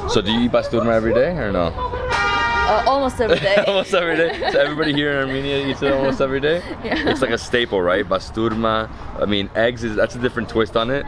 So do you eat basturma every day or no? Almost every day. Almost every day. So everybody here in Armenia eats it almost every day? Yeah. It's like a staple, right? Basturma. I mean, eggs, that's a different twist on it.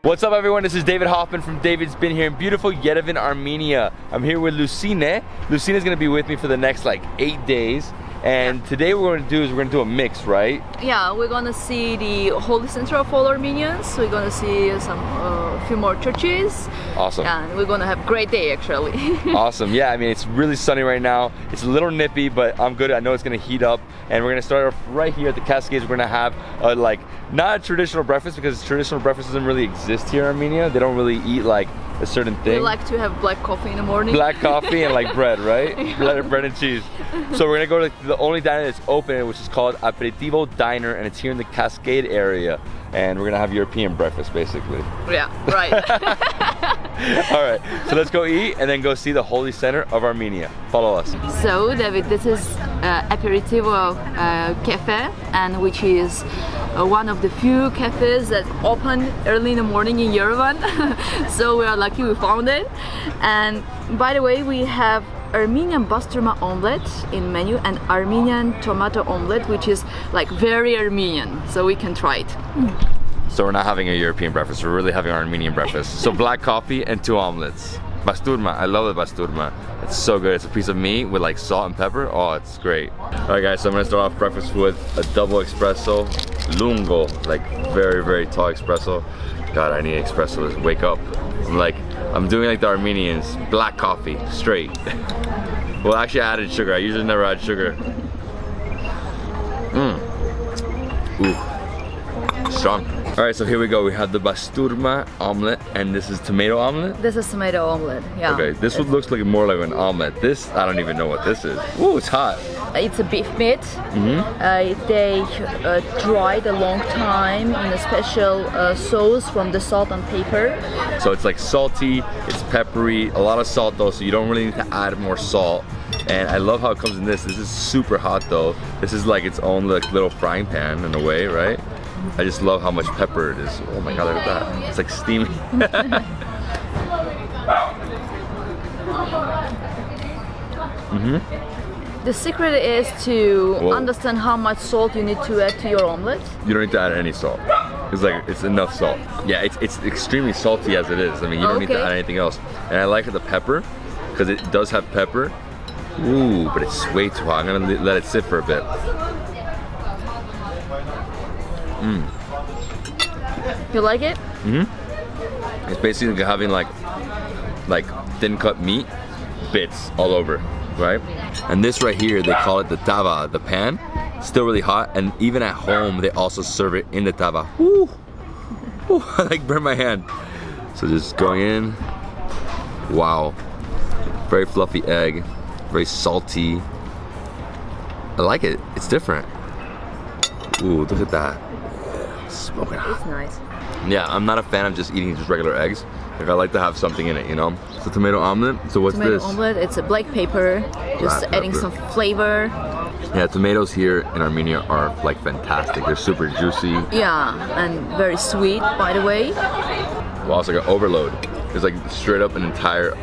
What's up everyone, this is David Hoffman from Davidsbeenhere in beautiful Yerevan, Armenia. I'm here with Lucine. Lucine is going to be with me for the next like 8 days. And today what we're going to do is we're going to do a mix, right? Yeah, we're going to see the holy center of all Armenians. We're going to see some few more churches. Awesome. And we're going to have a great day actually. Awesome. Yeah, I mean it's really sunny right now. It's a little nippy, but I'm good. I know it's going to heat up. And we're going to start off right here at the Cascades. We're going to have like not a traditional breakfast because traditional breakfast doesn't really exist here in Armenia. They don't really eat like a certain thing. We like to have black coffee in the morning. Black coffee and like bread, right? Yeah. Bread and cheese. So we're gonna go to the only diner that's open, which is called Aperitivo Diner, and it's here in the Cascade area. And we're gonna have European breakfast, basically. Yeah, right. All right, so let's go eat and then go see the holy center of Armenia. Follow us. So, David, this is Aperitivo Café, and which is one of the few cafes that open early in the morning in Yerevan. So we are lucky we found it. And by the way, we have Armenian BASTURMA omelet in menu and Armenian tomato omelet, which is like very Armenian, so we can try it. So we're not having a European breakfast, we're really having an Armenian breakfast. So black coffee and 2 omelets. Basturma, I love the basturma. It's so good. It's a piece of meat with like salt and pepper. Oh, it's great. All right guys, so I'm gonna start off breakfast with a double espresso, lungo, like very, very tall espresso. God, I need espresso to wake up. I'm doing like the Armenians, black coffee, straight. Well, actually I added sugar. I usually never add sugar. Ooh, strong. All right, so here we go. We have the basturma omelet, and this is tomato omelet? This is tomato omelet, yeah. Okay, this one looks like more like an omelet. This, I don't even know what this is. Ooh, it's hot. It's a beef meat. They dried a long time in a special sauce from the salt and pepper. So it's like salty, it's peppery, a lot of salt though, so you don't really need to add more salt. And I love how it comes in this. This is super hot though. This is like its own like little frying pan in a way, right? I just love how much pepper it is. Oh my god, look at that. It's like steaming. The secret is to understand how much salt you need to add to your omelet. You don't need to add any salt. It's enough salt. Yeah, it's extremely salty as it is. I mean, you don't need to add anything else. And I like the pepper because it does have pepper. Ooh, but it's way too hot. I'm gonna let it sit for a bit. You like it? It's basically having like thin cut meat bits all over, right? And this right here, they call it the tava, the pan. Still really hot, and even at home they also serve it in the tava. Woo! Ooh, I like burn my hand. So just going in. Wow. Very fluffy egg, very salty. I like it. It's different. Ooh, look at that. Smoking hot. It's nice. Yeah, I'm not a fan of just eating just regular eggs. Like I like to have something in it, you know? It's a tomato omelet. So what's tomato this? Omelet, it's a black pepper. Just adding some flavor. Yeah, tomatoes here in Armenia are like fantastic. They're super juicy. Yeah, and very sweet, by the way. Wow, it's like an overload. There's like straight up an entire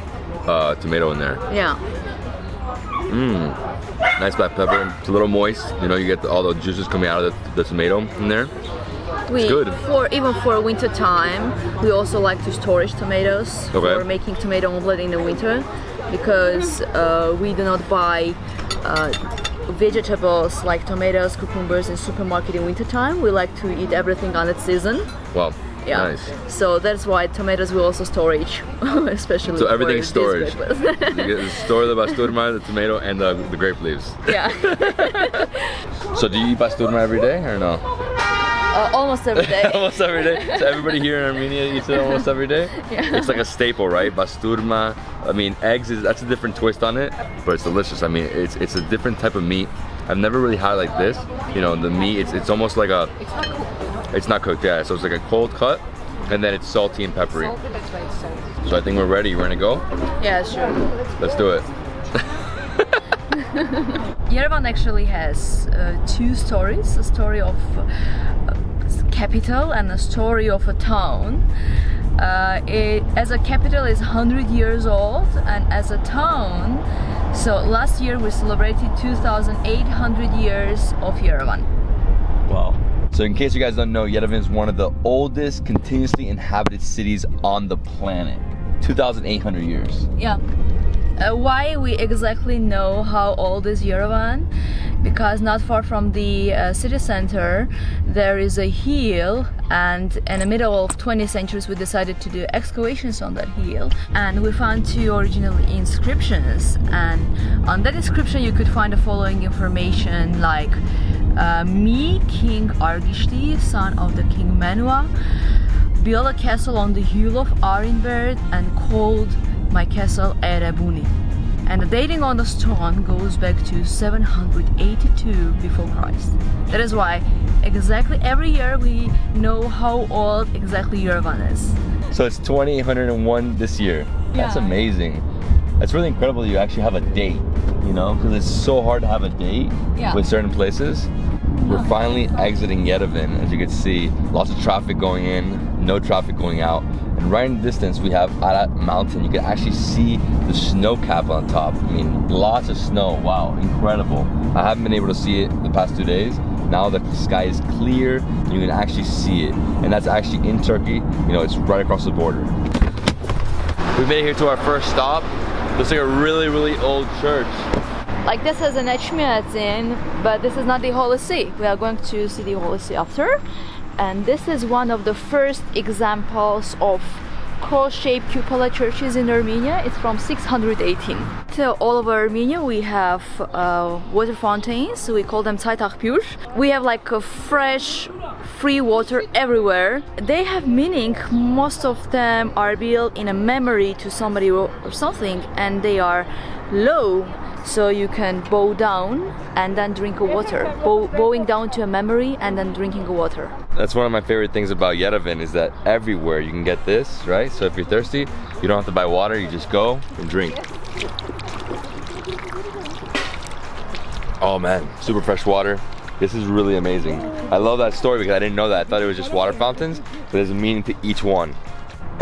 tomato in there. Yeah. Nice black pepper. It's a little moist. You know, you get all the juices coming out of the tomato in there. It's good. Even for winter time, we also like to storage tomatoes for making tomato omelet in the winter, because we do not buy vegetables like tomatoes, cucumbers in supermarket in winter time. We like to eat everything on its season. Wow. Yeah. Nice. So that's why tomatoes we also storage, especially. So everything's storage. You get store the basturma, the tomato, and the grape leaves. Yeah. So do you eat basturma every day or no? Almost every day. Almost every day. So everybody here in Armenia eats it almost every day? Yeah. It's like a staple, right? Basturma. I mean, eggs that's a different twist on it, but it's delicious. I mean, it's a different type of meat. I've never really had it like this. You know, the meat, it's almost like a... It's not cooked, yeah. So it's like a cold cut, and then it's salty and peppery. So I think we're ready. You ready to go? Yeah, sure. Let's do it. Yerevan actually has two stories, a story of capital and a story of a town. As a capital is 100 years old, and as a town, so last year we celebrated 2,800 years of Yerevan. Wow. So in case you guys don't know, Yerevan is one of the oldest continuously inhabited cities on the planet. 2,800 years. Yeah. Why we exactly know how old is Yerevan? Because not far from the city center there is a hill, and in the middle of 20th century we decided to do excavations on that hill, and we found two original inscriptions, and on that inscription you could find the following information like me, King Argishti, son of the King Menua, built a castle on the hill of Arinbert and called my castle Erebuni. And the dating on the stone goes back to 782 before Christ. That is why exactly every year we know how old exactly Yerevan is. So it's 2,801 this year. That's amazing. It's really incredible that you actually have a date, you know, because it's so hard to have a date with certain places. We're finally exiting Yerevan. As you can see, lots of traffic going in, no traffic going out. And right in the distance, we have Arat Mountain. You can actually see the snow cap on top. I mean, lots of snow. Wow, incredible. I haven't been able to see it the past 2 days. Now that the sky is clear, you can actually see it. And that's actually in Turkey. You know, it's right across the border. We made it here to our first stop. Looks like a really, really old church. Like this is an Echmiadzin, but this is not the Holy See. We are going to see the Holy See after. And this is one of the first examples of cross-shaped cupola churches in Armenia. It's from 618. So all over Armenia we have water fountains. We call them Tsaytakhpyur. We have like a fresh, free water everywhere. They have meaning. Most of them are built in a memory to somebody or something, and they are low. So you can bow down and then drink a water. Bowing down to a memory and then drinking a water. That's one of my favorite things about Yerevan is that everywhere you can get this, right? So if you're thirsty, you don't have to buy water, you just go and drink. Oh man, super fresh water. This is really amazing. I love that story because I didn't know that. I thought it was just water fountains, but there's a meaning to each one.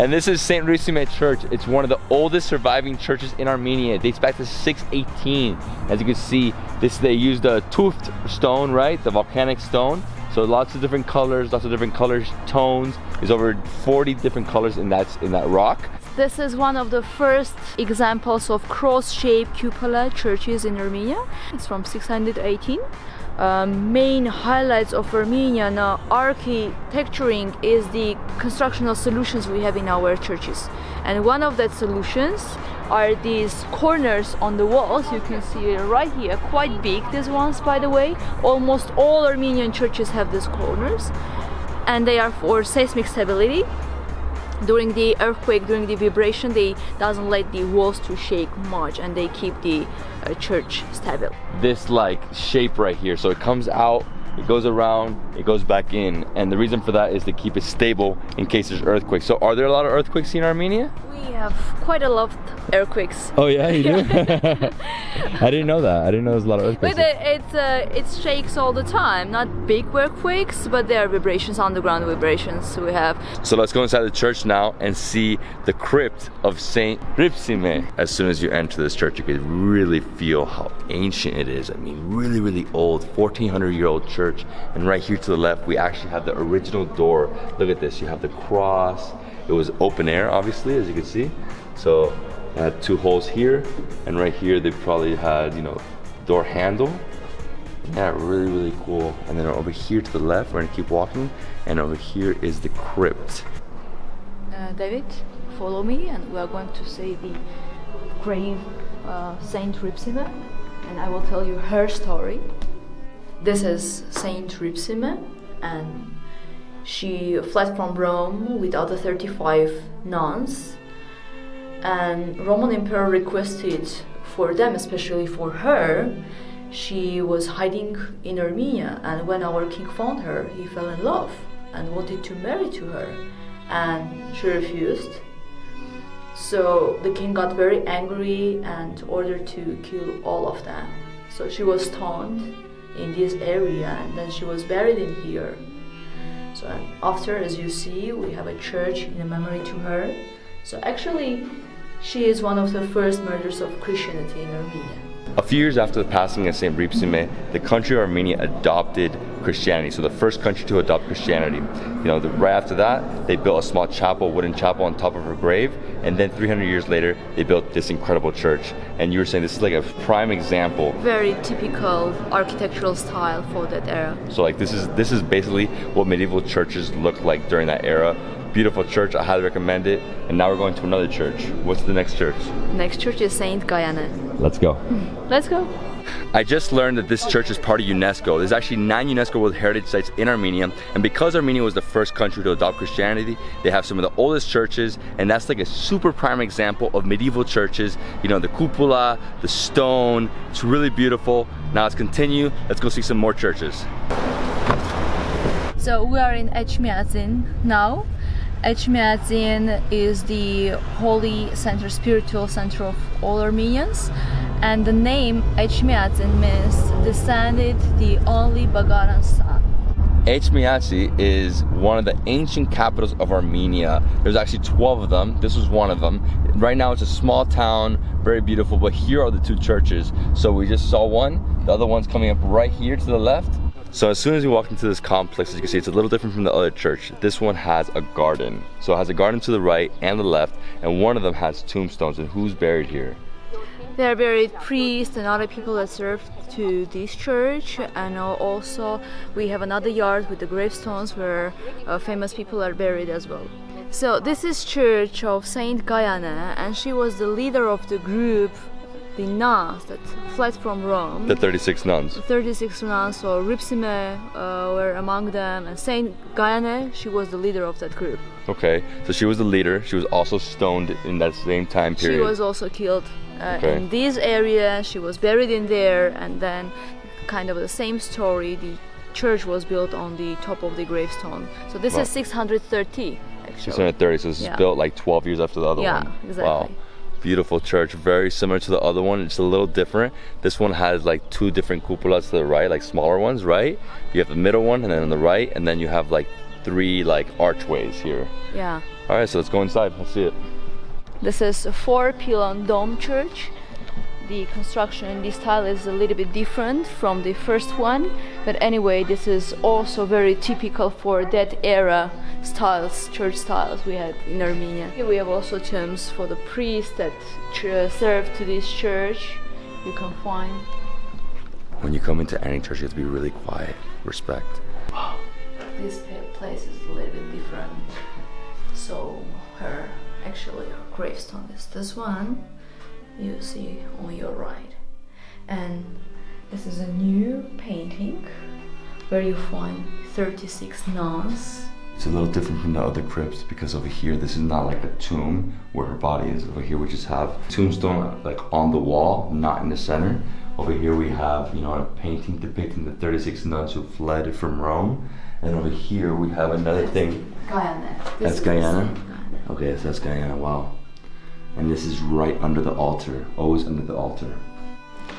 And this is St. Hripsime Church. It's one of the oldest surviving churches in Armenia. It dates back to 618. As you can see, they used a toothed stone, right? The volcanic stone. So lots of different colors, tones. There's over 40 different colors in that rock. This is one of the first examples of cross-shaped cupola churches in Armenia. It's from 618. Main highlights of Armenian architecturing is the constructional solutions we have in our churches, and one of that solutions are these corners on the walls. You can see right here, quite big these ones, by the way. Almost all Armenian churches have these corners, and they are for seismic stability. During the earthquake, during the vibration, they doesn't let the walls to shake much, and they keep the church stable. This like shape right here, so it comes out, it goes around, it goes back in, and the reason for that is to keep it stable in case there's earthquakes. So are there a lot of earthquakes in Armenia? We have quite a lot of earthquakes. Oh yeah, you do? I didn't know that. I didn't know there was a lot of earthquakes. But it shakes all the time. Not big earthquakes, but there are vibrations, underground vibrations we have. So let's go inside the church now and see the crypt of Saint Hripsime. As soon as you enter this church, you can really feel how ancient it is. I mean, really, really old, 1,400-year-old church. And right here to the left, we actually have the original door. Look at this. You have the cross. It was open air, obviously, as you can see. So it had 2 holes here, and right here they probably had, you know, door handle. Yeah, really, really cool. And then over here to the left, we're gonna keep walking, and over here is the crypt. David, follow me, and we are going to see the grave Saint Hripsime, and I will tell you her story. This is Saint Hripsime, and she fled from Rome with other 35 nuns, and Roman Emperor requested for them, especially for her. She was hiding in Armenia, and when our king found her, he fell in love and wanted to marry to her, and she refused. So the king got very angry and ordered to kill all of them. So she was stoned in this area, and then she was buried in here. So after, as you see, we have a church in memory to her. So actually, she is one of the first murderers of Christianity in Armenia. A few years after the passing of Saint Hripsime, the country of Armenia adopted Christianity. So the first country to adopt Christianity. Right after that, they built a small chapel, wooden chapel on top of her grave. And then 300 years later, they built this incredible church. And you were saying this is like a prime example. Very typical architectural style for that era. So like this is basically what medieval churches looked like during that era. Beautiful church, I highly recommend it. And now we're going to another church. What's the next church? Next church is Saint Gayane. Let's go. Let's go. I just learned that this church is part of UNESCO. There's actually 9 UNESCO World Heritage Sites in Armenia. And because Armenia was the first country to adopt Christianity, they have some of the oldest churches. And that's like a super prime example of medieval churches. The cupola, the stone. It's really beautiful. Now let's continue. Let's go see some more churches. So we are in Echmiadzin now. Echmiadzin is the holy center, spiritual center of all Armenians, and the name Echmiadzin means descended the only begotten son. Echmiadzin is one of the ancient capitals of Armenia. There's actually 12 of them. This was one of them. Right now it's a small town, very beautiful, but here are the 2 churches. So we just saw one, the other one's coming up right here to the left. So as soon as you walk into this complex, as you can see, it's a little different from the other church. This one has a garden. So it has a garden to the right and the left, and one of them has tombstones. And who's buried here? There are buried priests and other people that served to this church, and also we have another yard with the gravestones where famous people are buried as well. So this is church of Saint Gayane, and she was the leader of the group, the nuns that fled from Rome. The 36 nuns. 36 nuns, so Hripsime were among them, and Saint Gayane, she was the leader of that group. Okay, so she was the leader. She was also stoned in that same time period. She was also killed in this area. She was buried in there, and then kind of the same story. The church was built on the top of the gravestone. So this is 630 actually. 630, so this is built like 12 years after the other one. Yeah, exactly. Wow. Beautiful church, very similar to the other one. It's a little different. This one has like 2 different cupolas to the right, like smaller ones, right? You have the middle one, and then on the right, and then you have like 3 like archways here. Yeah. All right, so let's go inside. Let's see it. This is a 4-pylon dome church. The construction, the style is a little bit different from the first one, but anyway, this is also very typical for that era styles, church styles we had in Armenia. Here we have also tombs for the priests that served to this church. You can find. When you come into any church, you have to be really quiet. Respect. Wow, this place is a little bit different. So her gravestone is this one. You see on your right, and this is a new painting where you find 36 nuns. It's a little different from the other crypts because over here this is not like a tomb where her body is. Over here we just have tombstone like on the wall, not in the center. Over here we have a painting depicting the 36 nuns who fled from Rome, and over here we have another thing. Gayane. That's Gayane? Okay, so that's Gayane. Wow. And this is right under the altar, always under the altar.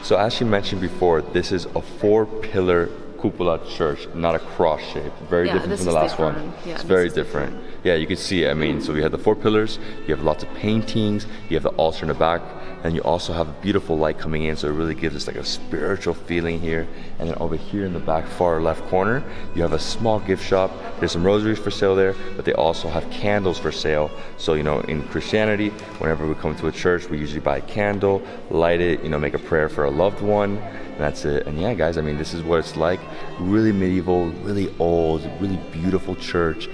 So as she mentioned before, this is a 4-pillar cupola church, not a cross shape. Very different from the last one. Yeah, it's very different. Yeah, you can see it. I mean, so we have the 4 pillars, you have lots of paintings, you have the altar in the back, and you also have a beautiful light coming in, so it really gives us like a spiritual feeling here. And then over here in the back far left corner, you have a small gift shop. There's some rosaries for sale there, but they also have candles for sale. So, in Christianity, whenever we come to a church, we usually buy a candle, light it, make a prayer for a loved one, and that's it. And yeah, guys, I mean, this is what it's like. Really medieval, really old, really beautiful church.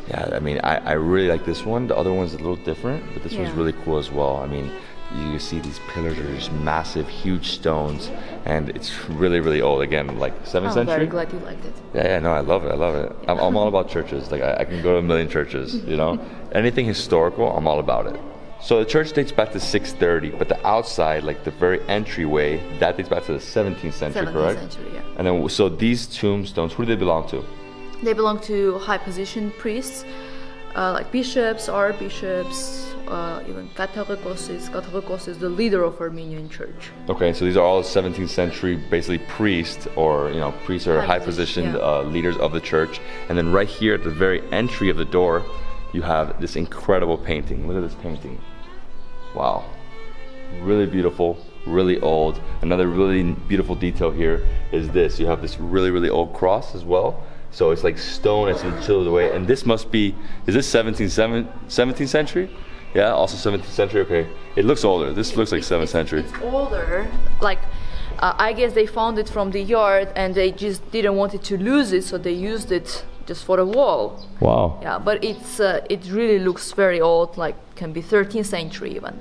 Yeah, I mean, I really like this one. The other one's a little different, but this one's really cool as well. I mean, you see these pillars are just massive, huge stones, and it's really, really old. Again, like 7th century. I'm very glad you liked it. Yeah, no, I love it. I love it. I'm all about churches. Like I can go to a million churches. Anything historical, I'm all about it. So the church dates back to 630, but the outside, like the very entryway, that dates back to the 17th century, correct? 17th century, yeah. And then, so these tombstones, who do they belong to? They belong to high position priests. like bishops, archbishops, even Catholicos. Catholicos is the leader of Armenian church. Okay, so these are all 17th century, basically priests, or priests or high positioned leaders of the church. And then right here at the very entry of the door, you have this incredible painting. Look at this painting. Wow, really beautiful, really old. Another really beautiful detail here is this. You have this really old cross as well. So it's like stone, it's been chiseled away. And this must be, is this 17th century? Yeah, also 17th century, okay. It looks older. This looks like 7th century. It's older. Like, I guess they found it from the yard and they just didn't want it to lose it, so they used it just for the wall. Wow. Yeah, but it really looks very old, like can be 13th century even.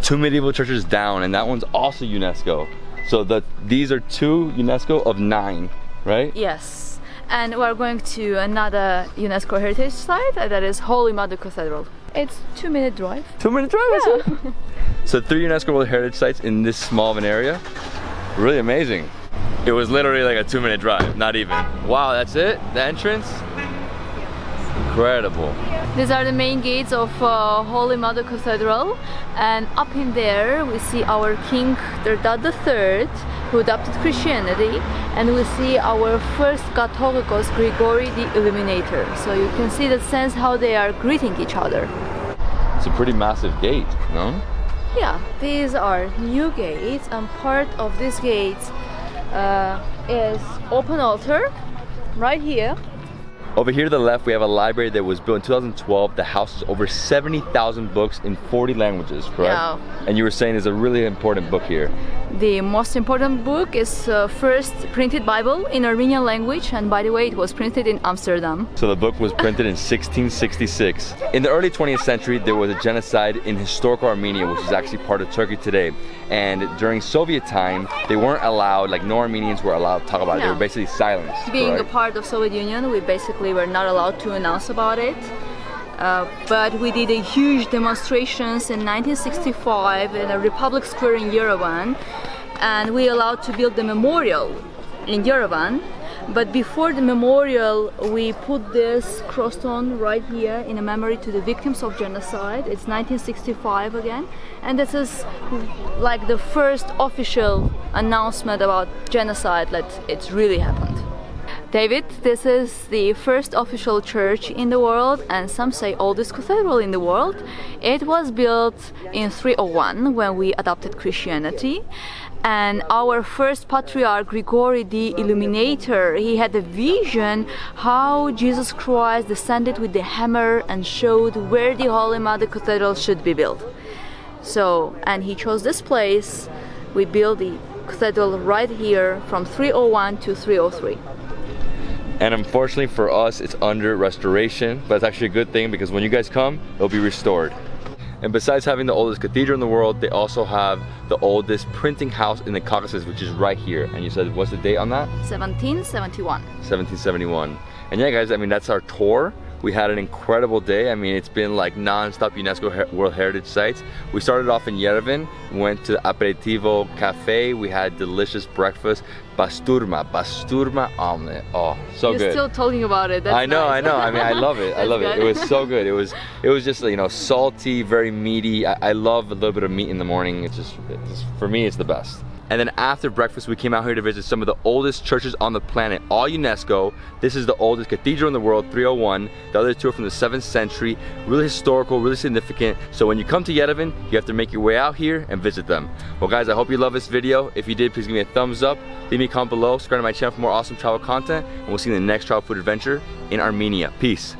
2 medieval churches down, and that one's also UNESCO. So these are 2 UNESCO of 9, right? Yes, and we're going to another UNESCO heritage site, that is Holy Mother Cathedral. It's 2-minute drive. 2-minute drive, yeah. So 3 UNESCO World Heritage Sites in this small of an area. Really amazing. It was literally like a 2-minute drive, not even. Wow, that's it? The entrance? Incredible. These are the main gates of Holy Mother Cathedral, and up in there we see our King Erdad III, who adopted Christianity, and we see our first Catholicos, Gregory the Illuminator. So you can see the sense how they are greeting each other. It's a pretty massive gate, no? Yeah, these are new gates, and part of these gates is open altar right here. Over here to the left, we have a library that was built in 2012 that houses over 70,000 books in 40 languages, correct? Yeah. And you were saying there's a really important book here. The most important book is first printed Bible in Armenian language, and by the way, it was printed in Amsterdam. So the book was printed in 1666. In the early 20th century, there was a genocide in historical Armenia, which is actually part of Turkey today. And during Soviet time, they weren't allowed, like no Armenians were allowed to talk about it. They were basically silenced. Being a part of Soviet Union, we basically were not allowed to announce about it. But we did a huge demonstrations in 1965 in a Republic Square in Yerevan, and we allowed to build the memorial in Yerevan. But before the memorial, we put this cross stone right here in a memory to the victims of genocide. It's 1965 again, and this is like the first official announcement about genocide that it's really happened. David, this is the first official church in the world, and some say oldest cathedral in the world. It was built in 301 when we adopted Christianity. And our first patriarch, Gregory the Illuminator, he had a vision how Jesus Christ descended with the hammer and showed where the Holy Mother Cathedral should be built. So, and he chose this place. We built the cathedral right here from 301 to 303. And unfortunately for us, it's under restoration, but it's actually a good thing because when you guys come, it'll be restored. And besides having the oldest cathedral in the world, they also have the oldest printing house in the Caucasus, which is right here. And you said, what's the date on that? 1771. 1771. And yeah, guys, I mean, that's our tour. We had an incredible day. I mean, it's been like non-stop UNESCO World Heritage Sites. We started off in Yerevan, went to the Aperitivo Café. We had delicious breakfast. Basturma omelet. Oh, so good. You're still talking about it. That's I know. nice. I mean, I love it. I love it. It was so good. It was just, you know, salty, very meaty. I love a little bit of meat in the morning. It's just for me, it's the best. And then after breakfast, we came out here to visit some of the oldest churches on the planet, all UNESCO. This is the oldest cathedral in the world, 301. The other two are from the 7th century, really historical, really significant. So when you come to Yerevan, you have to make your way out here and visit them. Well guys, I hope you love this video. If you did, please give me a thumbs up. Leave me a comment below, subscribe to my channel for more awesome travel content, and we'll see you in the next travel food adventure in Armenia. Peace.